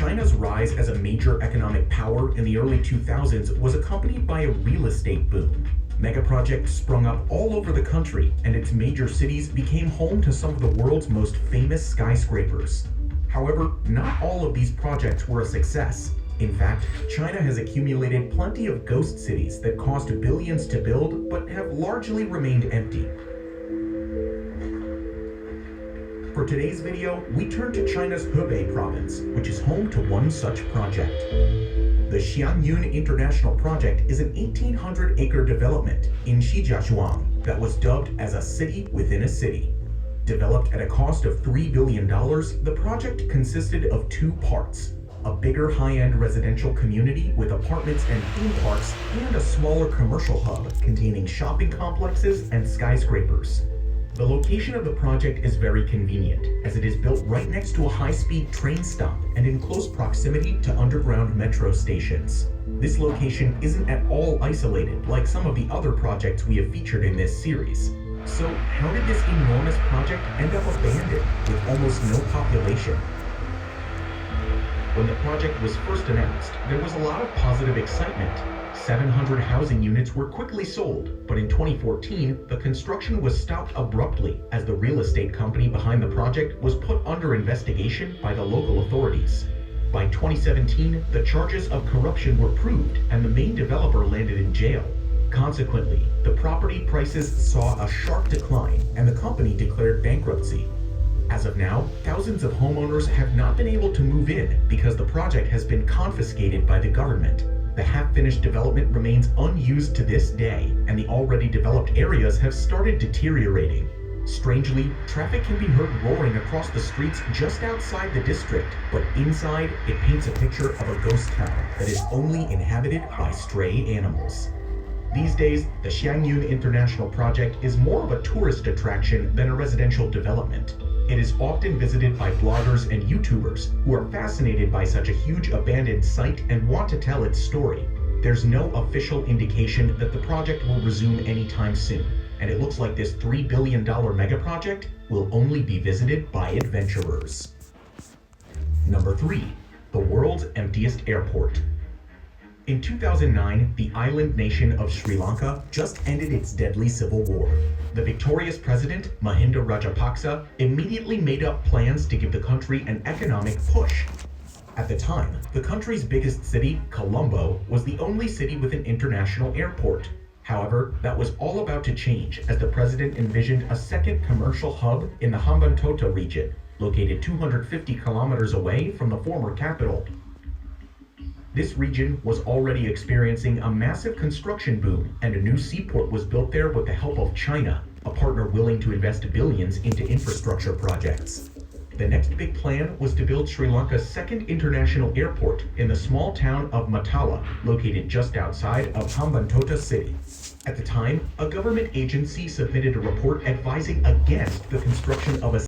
China's rise as a major economic power in the early 2000s was accompanied by a real estate boom. Megaprojects sprung up all over the country, and its major cities became home to some of the world's most famous skyscrapers. However, not all of these projects were a success. In fact, China has accumulated plenty of ghost cities that cost billions to build but have largely remained empty. For today's video, we turn to China's Hebei province, which is home to one such project. The Yunior International Project is an 1,800-acre development in Shijiazhuang that was dubbed as a city within a city. Developed at a cost of $3 billion, the project consisted of two parts: a bigger high-end residential community with apartments and theme parks, and a smaller commercial hub containing shopping complexes and skyscrapers. The location of the project is very convenient, as it is built right next to a high-speed train stop and in close proximity to underground metro stations. This location isn't at all isolated like some of the other projects we have featured in this series. So how did this enormous project end up abandoned with almost no population? When the project was first announced, there was a lot of positive excitement. 700 housing units were quickly sold, but in 2014, the construction was stopped abruptly as the real estate company behind the project was put under investigation by the local authorities. By 2017, the charges of corruption were proved and the main developer landed in jail. Consequently, the property prices saw a sharp decline and the company declared bankruptcy. As of now, thousands of homeowners have not been able to move in because the project has been confiscated by the government. The half-finished development remains unused to this day, and the already developed areas have started deteriorating. Strangely, traffic can be heard roaring across the streets just outside the district, but inside, it paints a picture of a ghost town that is only inhabited by stray animals. These days, the Yunior International Project is more of a tourist attraction than a residential development. It is often visited by bloggers and YouTubers who are fascinated by such a huge abandoned site and want to tell its story. There's no official indication that the project will resume anytime soon, and it looks like this $3 billion mega project will only be visited by adventurers. Number 3. The world's emptiest airport. In 2009, the island nation of Sri Lanka just ended its deadly civil war. The victorious president, Mahinda Rajapaksa, immediately made up plans to give the country an economic push. At the time, the country's biggest city, Colombo, was the only city with an international airport. However, that was all about to change as the president envisioned a second commercial hub in the Hambantota region, located 250 kilometers away from the former capital. This region was already experiencing a massive construction boom, and a new seaport was built there with the help of China, a partner willing to invest billions into infrastructure projects. The next big plan was to build Sri Lanka's second international airport in the small town of Matala, located just outside of Hambantota city. At the time, a government agency submitted a report advising against the construction of a